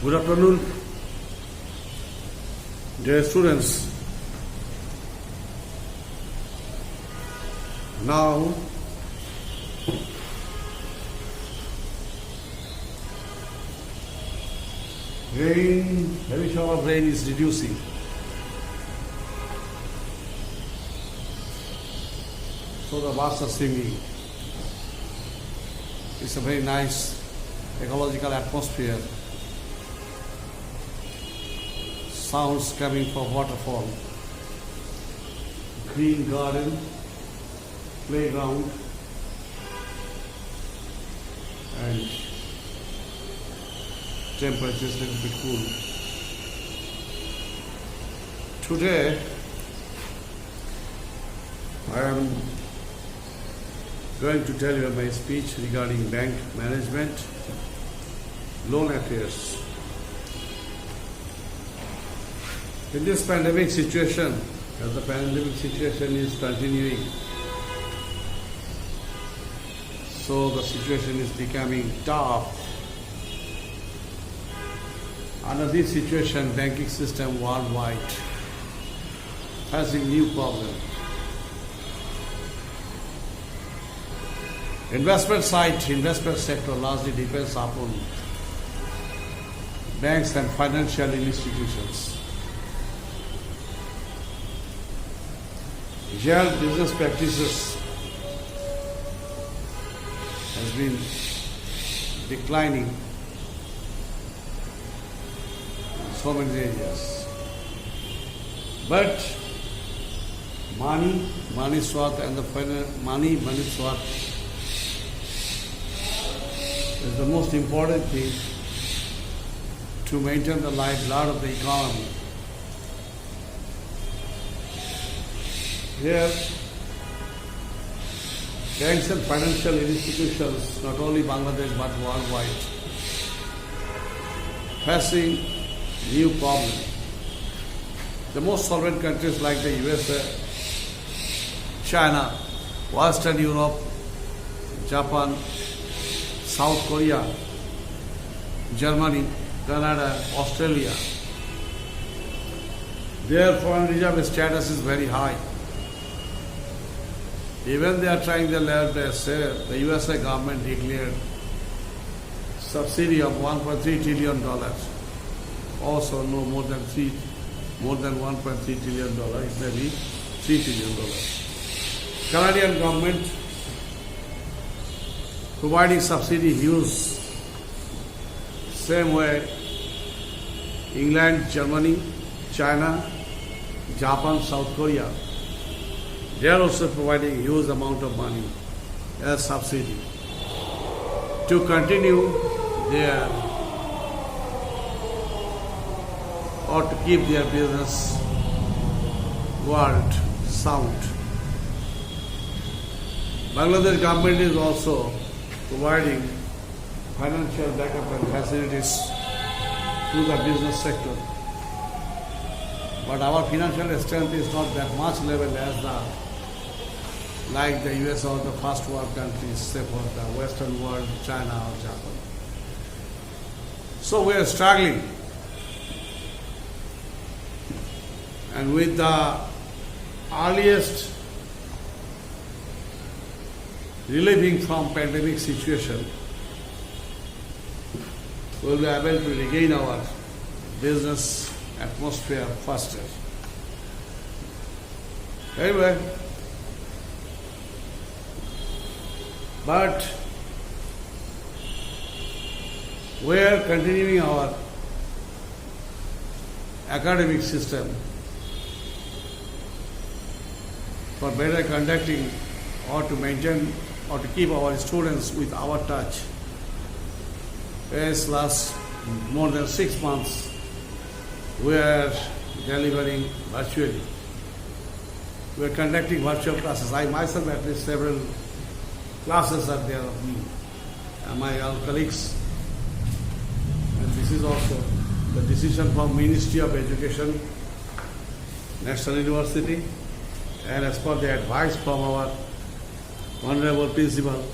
Good afternoon, dear students. Now, heavy shower of rain is reducing. So the birds are singing. It's a very nice ecological atmosphere. Sounds coming from waterfall, green garden, playground, and temperature is a little bit cool. Today, I am going to tell you my speech regarding bank management, loan affairs. In this pandemic situation, as the pandemic situation is continuing, so the situation is becoming tough. Under this situation, banking system worldwide facing new problem. Investment sector largely depends upon banks and financial institutions. Here, business practices has been declining in so many areas. But money swath and the money swath is the most important thing to maintain the lifeblood of the economy. Here, banks and financial institutions, not only Bangladesh but worldwide, facing new problems. The most solvent countries like the USA, China, Western Europe, Japan, South Korea, Germany, Canada, Australia, their foreign reserve status is very high. Even they are trying their level best. The USA government declared subsidy of $1.3 trillion. Also no more than $1.3 trillion. It may be $3 trillion. Canadian government providing subsidy huge. Same way England, Germany, China, Japan, South Korea. They are also providing huge amount of money as subsidy to continue their or to keep their business world sound. Bangladesh government is also providing financial backup and facilities to the business sector. But our financial strength is not that much level as like the US or the first world countries, say for the Western world, China or Japan. So we are struggling. And with the earliest relieving from pandemic situation, we will be able to regain our business atmosphere faster. Anyway, but we are continuing our academic system for better conducting or to maintain or to keep our students with our touch. As last more than 6 months, we are delivering virtually. We are conducting virtual classes. I myself, at least several classes are there of me and my colleagues. And this is also the decision from Ministry of Education, National University, and as per the advice from our Honorable Principal,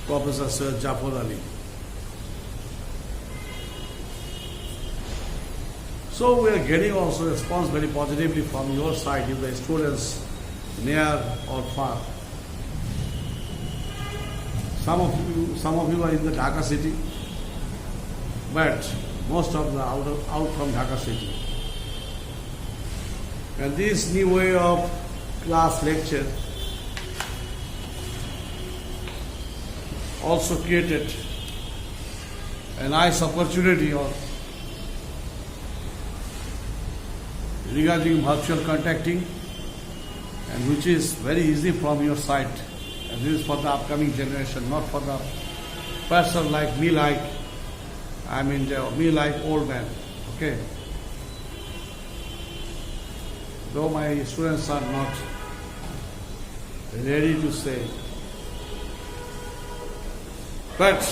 Professor Sir Jafar Ali. So we are getting also response very positively from your side, if the students near or far. Some of you are in the Dhaka city, but most of them are out from Dhaka city. And this new way of class lecture also created a nice opportunity regarding virtual contacting, and which is very easy from your side. And this is for the upcoming generation, not for the person like me, like old man. Okay. Though my students are not ready to say. But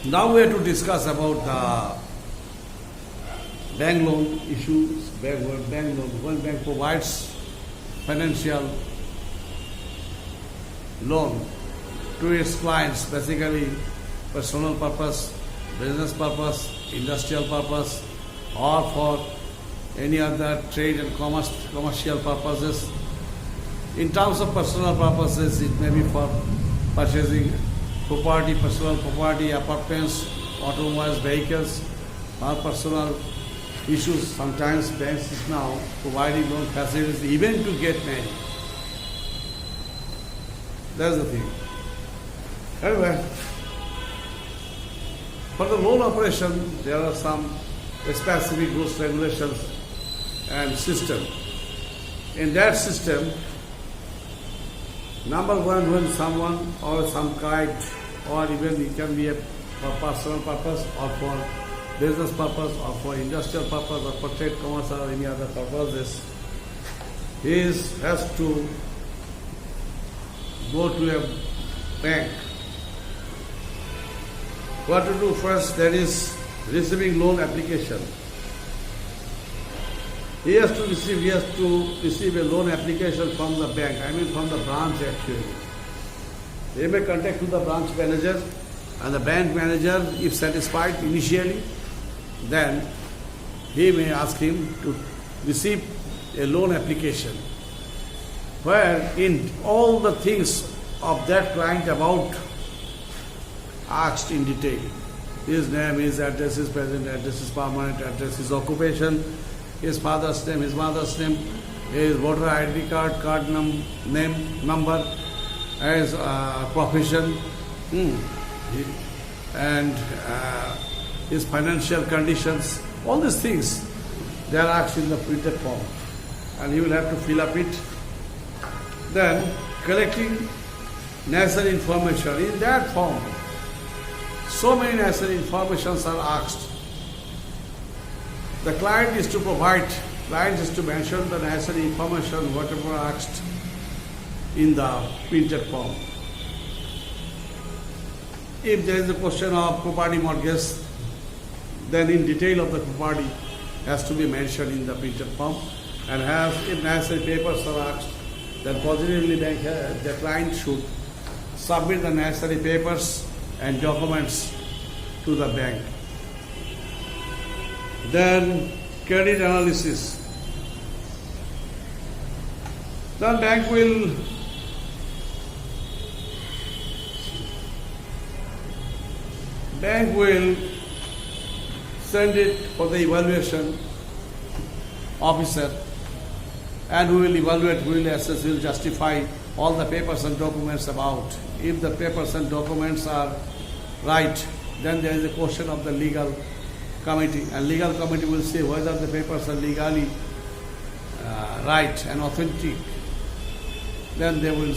now we have to discuss about the bank loan issues. Bank loan. One bank provides financial loan to its clients, basically personal purpose, business purpose, industrial purpose, or for any other trade and commercial purposes. In terms of personal purposes, it may be for purchasing property, personal property, apartments, automobiles, vehicles, or personal issues. Sometimes banks is now providing loan facilities even to get married. That's the thing. Anyway, for the loan operation, there are some specific rules, regulations, and system. In that system, number one, when someone or some kind, or even it can be for personal purpose or for business purpose or for industrial purpose or for trade, commerce or any other purposes, he has to go to a bank. What to do first? That is receiving loan application. He has to receive a loan application from the bank, from the branch actually. They may contact to the branch manager, and the bank manager, if satisfied initially, then he may ask him to receive a loan application, where in all the things of that client about asked in detail. His name, his address, his present address, his permanent address, his occupation, his father's name, his mother's name, his voter ID card name, number, his profession, and his financial conditions. All these things, they are asked in the printed form, and he will have to fill up it. Then collecting necessary information in that form. So many necessary informations are asked. The client is to mention the necessary information, whatever asked in the printed form. If there is a question of property mortgage, then in detail of the property has to be mentioned in the printed form. And if necessary papers are asked, then positively the client should submit the necessary papers and documents to the bank. Then credit analysis. The bank will send it for the evaluation officer, and who will evaluate, who will assess, will justify all the papers and documents about. If the papers and documents are right, then there is a question of the legal committee, and legal committee will say whether the papers are legally right and authentic. Then they will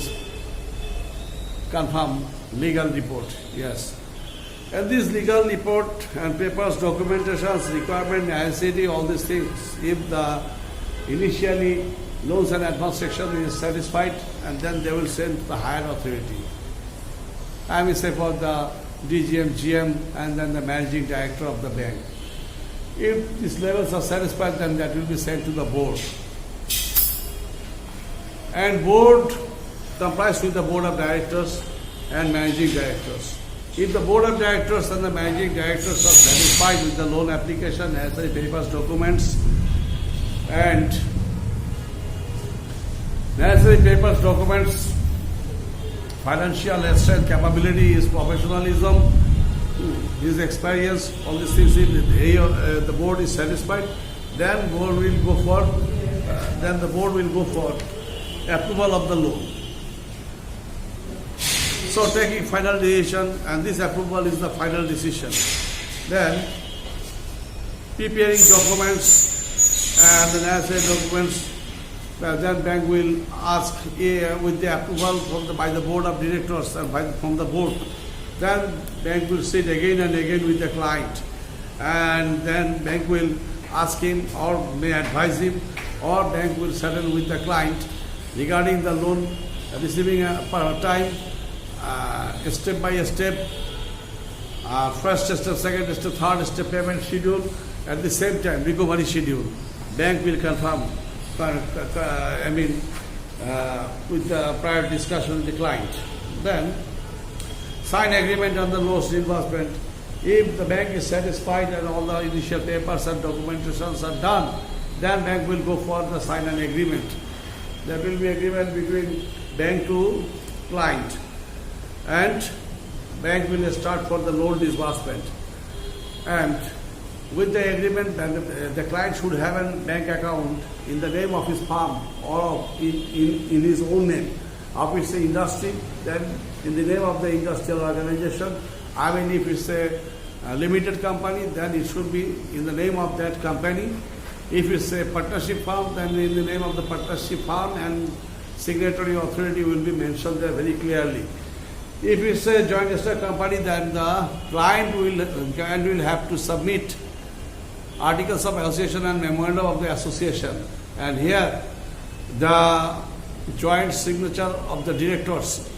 confirm legal report, yes. And this legal report and papers, documentations, requirement, necessity, all these things, if the initially loans and advance section is satisfied, and then they will send to the higher authority. I may say for the DGM, GM, and then the managing director of the bank. If these levels are satisfied, then that will be sent to the board. And board complies with the board of directors and managing directors. If the board of directors and the managing directors are satisfied with the loan application, necessary papers, documents, and financial strength, capability, his professionalism, his experience, all these things, if the board is satisfied, then the board will go for approval of the loan. So taking final decision, and this approval is the final decision. Then preparing documents and the necessary documents, then bank will ask with the approval by the board of directors and from the board. Then bank will sit again and again with the client, and then bank will ask him or may advise him, or bank will settle with the client regarding the loan receiving per time, step by step, first step, second step, third step payment schedule, at the same time recovery schedule. Bank will confirm, with the prior discussion with the client. Then sign agreement on the loan disbursement. If the bank is satisfied and all the initial papers and documentations are done, then bank will go for the sign an agreement. There will be agreement between bank to client, and bank will start for the loan disbursement. And with the agreement, the client should have a bank account in the name of his firm or in his own name. If it's an industry, then in the name of the industrial organization. If it's a limited company, then it should be in the name of that company. If it's a partnership firm, then in the name of the partnership firm, and signatory authority will be mentioned there very clearly. If it's a joint venture company, then the client will have to submit articles of association and memorandum of the association. And here, the joint signature of the directors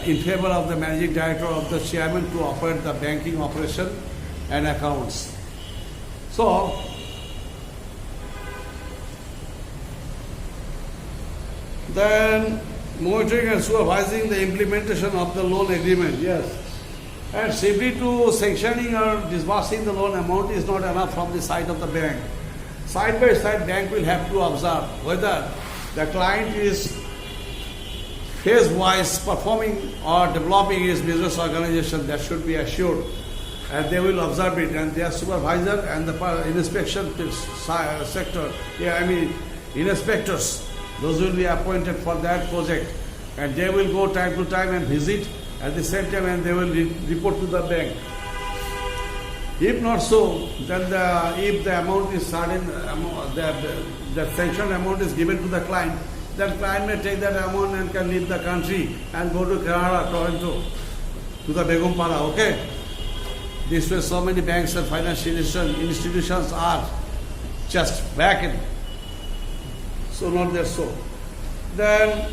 in favor of the managing director of the chairman to operate the banking operation and accounts. So, then monitoring and supervising the implementation of the loan agreement, yes. And simply to sanctioning or disbursing the loan amount is not enough from the side of the bank. Side by side, bank will have to observe whether the client is phase-wise performing or developing his business organization. That should be assured. And they will observe it, and their supervisor and the inspection sector, inspectors, those will be appointed for that project, and they will go time to time and visit at the same time, and they will report to the bank. If not so, then if the amount is certain, the sanctioned amount is given to the client, then client may take that amount and can leave the country and go to Canada, Toronto, to the Begumpara, okay? This way so many banks and financial institutions are just vacant. So not there so. Then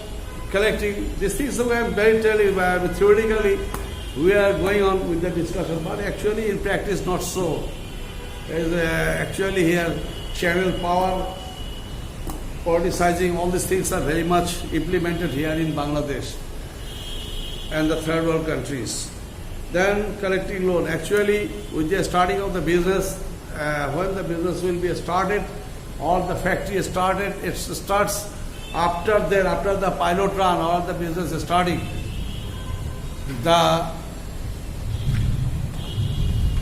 collecting these things, so I am very telling you, theoretically we are going on with the discussion, but actually in practice not so. There is actually here channel power, politicizing, all these things are very much implemented here in Bangladesh and the third world countries. Then collecting loan. Actually, with the starting of the business, when the business will be started or the factory is started, it starts after the pilot run or the business is starting. The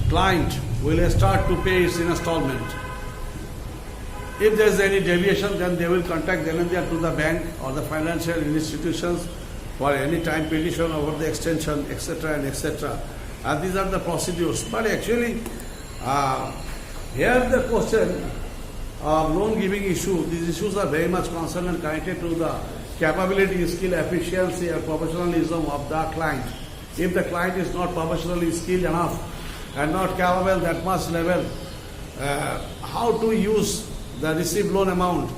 client will start to pay its installment. If there is any deviation, then they will contact then and there to the bank or the financial institutions for any time petition over the extension, etc. and etc. And these are the procedures. But actually, here the question of loan giving issue, these issues are very much concerned and connected to the capability, skill, efficiency and professionalism of the client. If the client is not professionally skilled enough and not capable that much level, how to use the received loan amount,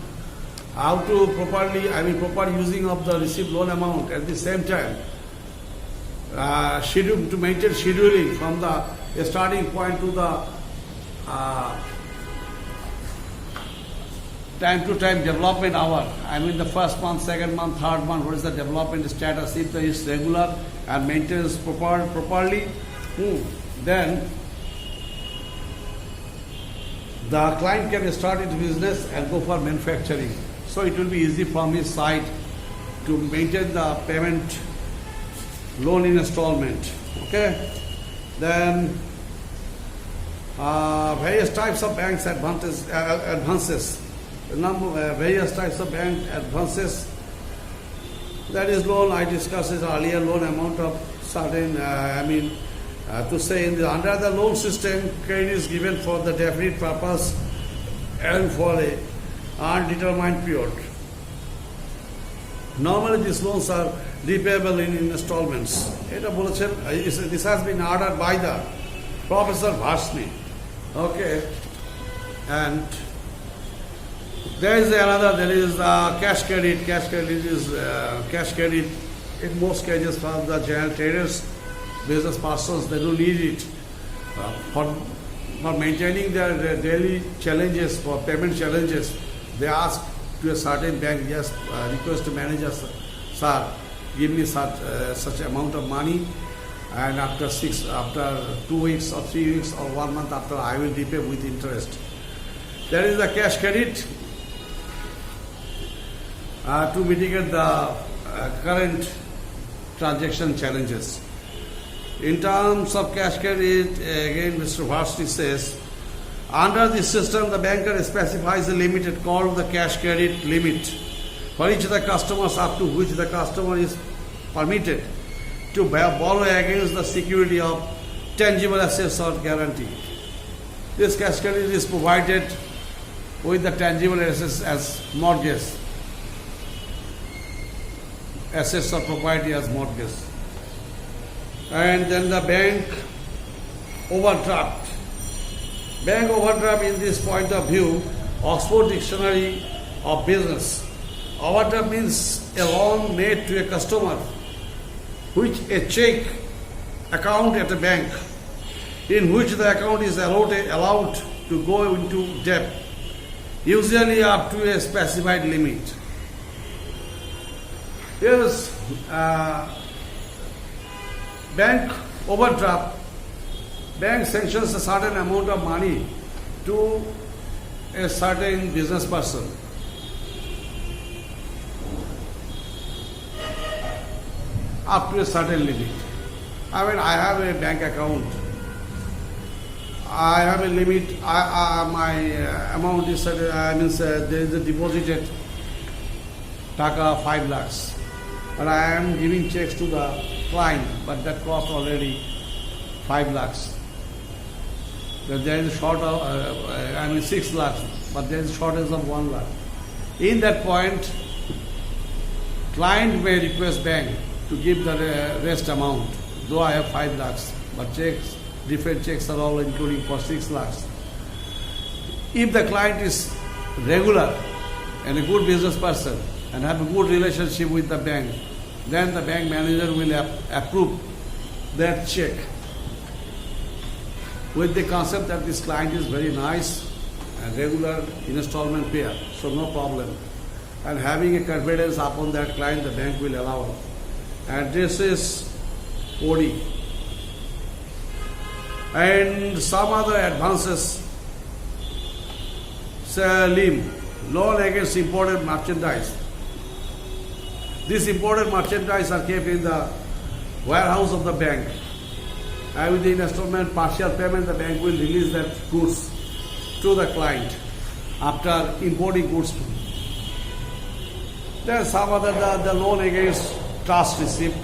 how to proper using of the received loan amount at the same time, to maintain scheduling from the starting point to the time to time development hour. I mean the first month, second month, third month, what is the development status? If it is regular and maintains properly, then the client can start his business and go for manufacturing. So it will be easy from his side to maintain the payment loan installment. Okay? Then various types of banks advances. Various types of bank advances. That is loan I discussed earlier, loan amount of certain, to say under the loan system, credit is given for the definite purpose and for a undetermined period. Normally these loans are repayable in installments. This has been ordered by the Professor Varshney. Okay. And there is cash credit. Cash credit in most cases for the general traders, business persons, they don't need it for maintaining their daily challenges, for payment challenges. They ask to a certain bank, just request to manager, sir, give me such amount of money, and after 2 weeks or 3 weeks or 1 month after, I will repay with interest. There is the cash credit to mitigate the current transaction challenges. In terms of cash credit, again Mr. Varshney says, under this system, the banker specifies a limit called the cash credit limit for each of the customers, up to which the customer is permitted to borrow against the security of tangible assets or guarantee. This cash credit is provided with the tangible assets as mortgage, assets or property as mortgage. And then the bank overdraft. Bank overdraft, in this point of view, Oxford Dictionary of Business. Overdraft means a loan made to a customer, which a check account at a bank, in which the account is allowed to go into debt, usually up to a specified limit. Here's bank overdraft. Bank sanctions a certain amount of money to a certain business person. Up to a certain limit. I have a bank account. I have a limit. My amount is there is a deposited taka 5 lakhs. But I am giving checks to the client, but that cost already 5 lakhs. There is a short of 6 lakhs, but there is a shortage of 1 lakh. In that point, client may request bank to give the rest amount, though I have 5 lakhs, but different checks are all including for 6 lakhs. If the client is regular and a good business person and have a good relationship with the bank, then the bank manager will approve that check with the concept that this client is very nice and regular installment payer, so no problem. And having a confidence upon that client, the bank will allow it. And this is OD. And some other advances, say LIM, loan against imported merchandise. These imported merchandise are kept in the warehouse of the bank. And with the installment partial payment, the bank will release that goods to the client after importing goods. There are some other, the loan against trust receipt.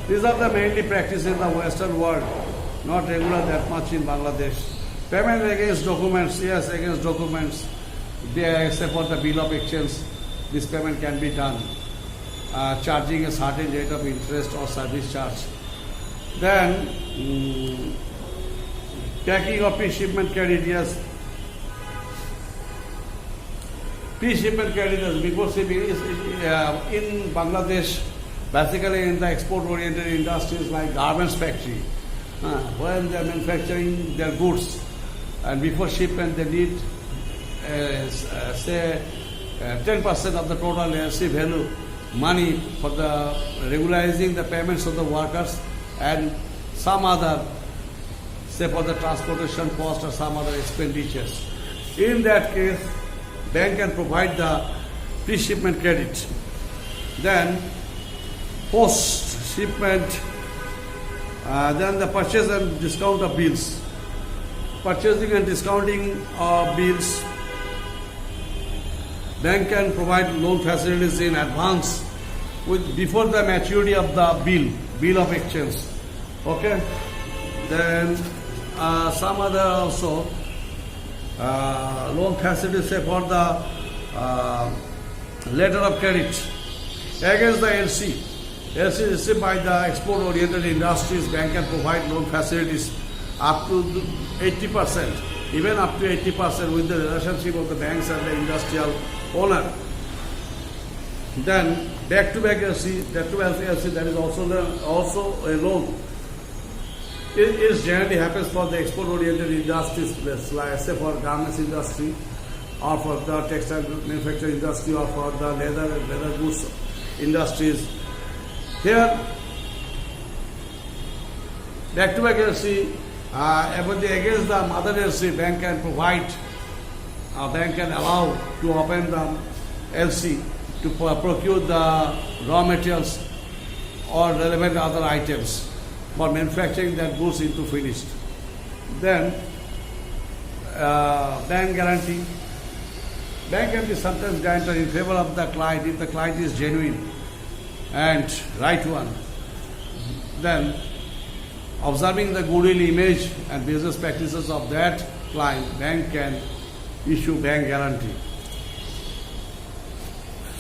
These are the mainly practiced in the Western world, not regular that much in Bangladesh. Payment against documents, yes, against documents, except for the bill of exchange, this payment can be done, charging a certain rate of interest or service charge. Then, packing of pre-shipment credit, yes. Pre-shipment credit, before shipping is in Bangladesh, basically in the export-oriented industries like garments factory, when they are manufacturing their goods, and before shipment they need say 10% of the total LC value money for the regularizing the payments of the workers and some other, say for the transportation cost or some other expenditures. In that case, bank can provide the pre-shipment credit. Then post-shipment, then the purchase and discount of bills. Purchasing and discounting of bills, bank can provide loan facilities in advance before the maturity of the bill of exchange. Okay. Then some other also loan facilities, say for the letter of credit against the LC. LC received by the export-oriented industries, bank can provide loan facilities up to 80%, even up to 80% with the relationship of the banks and the industrial owner. Then back-to-back LC, LC, that is also a loan. It generally happens for the export-oriented industries, like say for garments industry, or for the textile manufacturing industry, or for the leather goods industries. Here, back-to-back LC, against the mother LC, bank can provide, bank can allow to open the LC to procure the raw materials or relevant other items for manufacturing that goods into finished. Then, bank guarantee. Bank can be sometimes guaranteed in favor of the client if the client is genuine and right one. Then, observing the goodwill image and business practices of that client, bank can issue bank guarantee.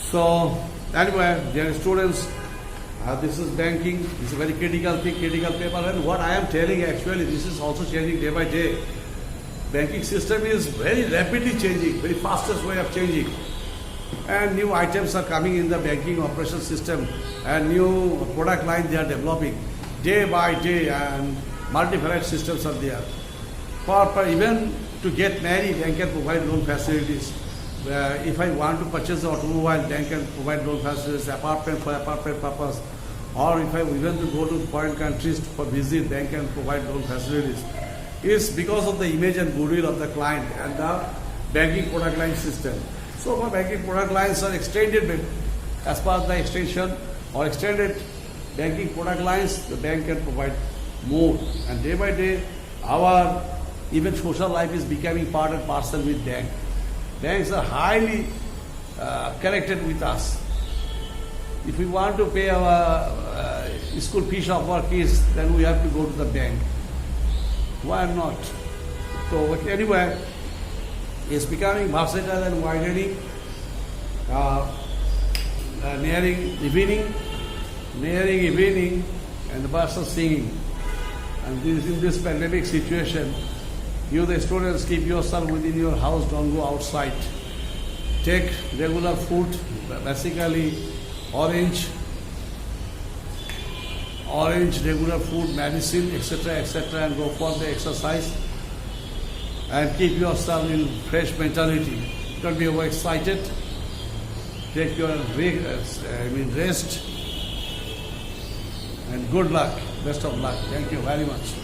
So, anyway, dear students, this is banking. This is a very critical thing, critical paper. And what I am telling actually, this is also changing day by day. Banking system is very rapidly changing, very fastest way of changing. And new items are coming in the banking operation system and new product lines they are developing day by day, and multi-varied systems are there. For even to get married, bank can provide loan facilities. If I want to purchase an automobile, bank can provide loan facilities, apartment for apartment purpose. Or if I even to go to foreign countries for visit, bank can provide loan facilities. It's because of the image and goodwill of the client and the banking product line system. So for banking product lines are extended as part of the extension or extended banking product lines, the bank can provide more. And day by day, our even social life is becoming part and parcel with bank. Banks are highly connected with us. If we want to pay our school fees of our kids, then we have to go to the bank. Why not? So anyway, it's becoming versatile and widening. Nearing evening, and the birds are singing. And in this pandemic situation, you the students keep yourself within your house, don't go outside. Take regular food, basically orange, regular food, medicine, etc., and go for the exercise. And keep yourself in fresh mentality. Don't be overexcited. Take your rest. And good luck. Best of luck. Thank you very much.